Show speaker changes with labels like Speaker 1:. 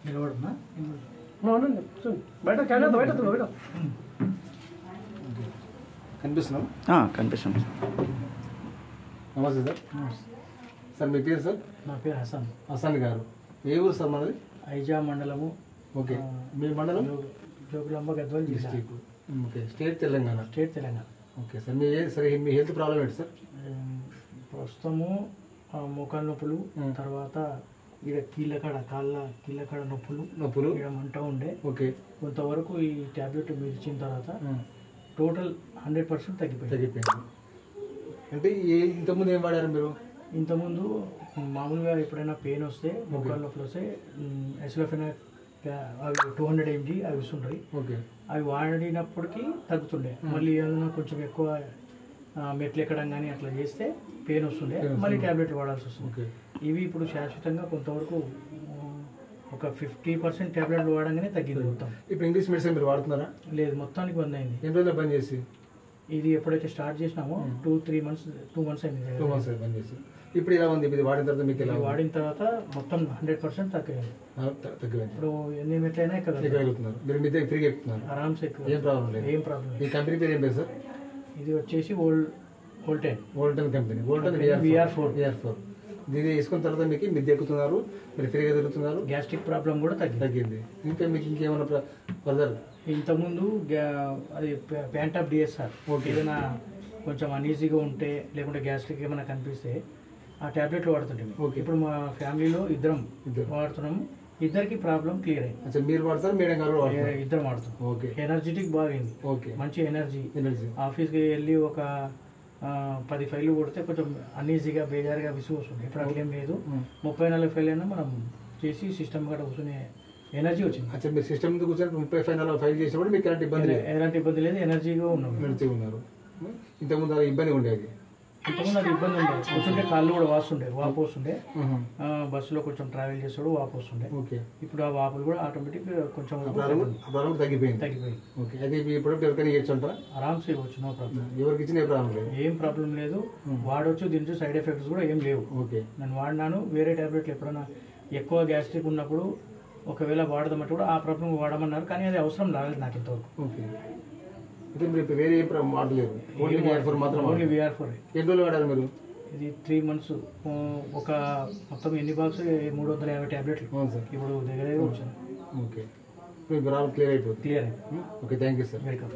Speaker 1: నిలబడన్నా
Speaker 2: బయట కనిపిస్తున్నాం.
Speaker 3: కనిపిస్తుంది.
Speaker 2: నమస్తే సార్. సార్ మీ పేరు సార్?
Speaker 1: నా పేరు హసన్.
Speaker 2: హసన్ గారు. ఏ ఊరు సార్ మనది?
Speaker 1: ఐజా మండలము.
Speaker 2: ఓకే. మీ మండలం?
Speaker 1: Jogulamba Gadwal district.
Speaker 2: Okay. State Telangana.
Speaker 1: State Telangana.
Speaker 2: Okay sir. మీ హెల్త్ ప్రాబ్లం ఏంటి సార్?
Speaker 1: ప్రస్తుతము మోకాలు నొప్పులు, తర్వాత ఇక్కడ కాళ్ళ కీళ్ళకాడ నొప్పులు ఇక్కడ మంట ఉండే.
Speaker 2: ఓకే. కొంతవరకు
Speaker 1: ఈ ట్యాబ్లెట్ మీరు ఇచ్చిన తర్వాత టోటల్ 100% తగ్గిపోయింది.
Speaker 2: అంటే ఇంతకుముందు ఏం వాడారు మీరు?
Speaker 1: ఇంతకుముందు మామూలుగా ఎప్పుడైనా పెయిన్ వస్తే, మోకాలు నొప్పులు వస్తే ఎస్లోఫెనాక్ అవి 200 mg అవి ఇస్తుంటాయి.
Speaker 2: ఓకే.
Speaker 1: అవి వాడినప్పటికీ తగ్గుతుండే. మళ్ళీ ఏదైనా కొంచెం ఎక్కువ మెట్లు ఎక్కడం కానీ అట్లా చేస్తే పెయిన్ వస్తుండే, మళ్ళీ ట్యాబ్లెట్లు వాడాల్సి వస్తుంది. ఇవి ఇప్పుడు శాశ్వతంగా కొంతవరకు ఒక 50% ట్యాబ్లెట్లు వాడంగానే తగ్గింది మొత్తం.
Speaker 2: ఇప్పుడు ఇంగ్లీష్ మెడిసిన్ మీరు వాడుతున్నారా?
Speaker 1: లేదు, మొత్తానికి బంద్ అయింది.
Speaker 2: ఎన్ని రోజులు బంద్ చేసి?
Speaker 1: ఇది ఎప్పుడైతే స్టార్ట్ చేసినామో 2 months అయింది.
Speaker 2: 2 months బంద్ చేసి. ఇప్పుడు ఎలా ఉంది? ఇది వాడిన తర్వాత మీకు ఎలా?
Speaker 1: వాడిన తర్వాత మొత్తం 100% తగ్గింది. ఇప్పుడు ఎన్ని మెట్లైనా
Speaker 2: ఎక్కగలుగుతున్నారు మీరు? మీ దగ్గర ఫ్రీగా ఎక్కుతున్నారు
Speaker 1: ఆరామ్స్ ఎక్కువ.
Speaker 2: ఏం ప్రాబ్లం లేదు.
Speaker 1: ఏం ప్రాబ్లం.
Speaker 2: ఈ కంపెనీ పేరు ఏం పేరు సార్?
Speaker 1: ఇది వచ్చేసి వోల్టన్ కంపెనీ.
Speaker 2: వోల్టన్ VR4. ఇది వేసుకున్న తర్వాత మీకు మిద్దె ఎక్కుతున్నారు, మీరు ఫ్రీగా తిరుగుతున్నారు.
Speaker 1: గ్యాస్ట్రిక్ ప్రాబ్లం కూడా తగ్గింది.
Speaker 2: ఇంకా మీకు ఇంకేమైనా ఫర్దర్?
Speaker 1: ఇంతకుముందు అది ప్యాంట్ ఆఫ్ DSR. ఏదైనా కొంచెం అనీజీగా ఉంటే, లేకుంటే గ్యాస్ట్రిక్ ఏమైనా కనిపిస్తే ఆ ట్యాబ్లెట్లు వాడుతుంటాం. ఇప్పుడు మా ఫ్యామిలీలో ఇద్దరం వాడుతున్నాము. ఇద్దరికి ప్రాబ్లం క్లియర్ అయింది.
Speaker 2: మీరు వాడతారు, మేడం గారు
Speaker 1: ఇద్దరం వాడుతాం. ఎనర్జెటిక్ బాగైంది. మంచి ఎనర్జీ. ఆఫీస్కి వెళ్ళి ఒక 10 ఫైళ్ళు కొడితే కొంచెం అన్ఈజీగా, బేజారుగా విసుగు వస్తుంది. ఇప్పుడు అట్లేం లేదు. 34 ఫైల్ అయినా మనం చేసి సిస్టమ్ కూడా కూర్చొని ఎనర్జీ వచ్చింది.
Speaker 2: మీరు సిస్టమ్ ముందు కూర్చొని 35 ఫైల్ చేసినప్పుడు మీకు ఎలాంటి
Speaker 1: ఇబ్బంది లేదు. ఎనర్జీగా
Speaker 2: ఉన్నారు. ఇంతకుముందు ఇబ్బంది ఉండేది.
Speaker 1: ఇంతకుముందు అది ఇబ్బంది ఉండేది. కూర్చుంటే కాళ్ళు కూడా వాపు వస్తుండే. బస్సులో కొంచెం ట్రావెల్ చేస్తాడు, వాపు వస్తుండే. ఇప్పుడు ఆ వాపులు కూడా ఆటోమేటిక్ కొంచెం తగ్గిపోయింది. ఆరామ్స్ ఇవ్వచ్చు, నో ప్రాబ్లం.
Speaker 2: ఎవరికి ఇచ్చిన
Speaker 1: ఏం ప్రాబ్లం లేదు. వాడవచ్చు. దీంట్లో సైడ్ ఎఫెక్ట్స్ కూడా ఏం లేవు. నేను వాడినాను. వేరే టాబ్లెట్లు ఎప్పుడైనా ఎక్కువ గ్యాస్ట్రిక్ ఉన్నప్పుడు ఒకవేళ వాడదామంటే కూడా ఆ ప్రాబ్లం వాడమన్నారు, కానీ అది అవసరం రాలేదు నాకు ఇంతవరకు.
Speaker 2: వేరే ఏం వాడలేదు. ఓన్లీ VR4 మాత్రం.
Speaker 1: Only VR4.
Speaker 2: ఎన్ని రోజులు వాడారు మీరు?
Speaker 1: ఇది 3 months. ఒక మొత్తం ఎన్ని బాక్స్? 350 ట్యాబ్లెట్లు ఇప్పుడు దగ్గర వచ్చింది.
Speaker 2: ఓకే. క్లియర్ అయిపోతుంది.
Speaker 1: Okay, thank you sir. Welcome.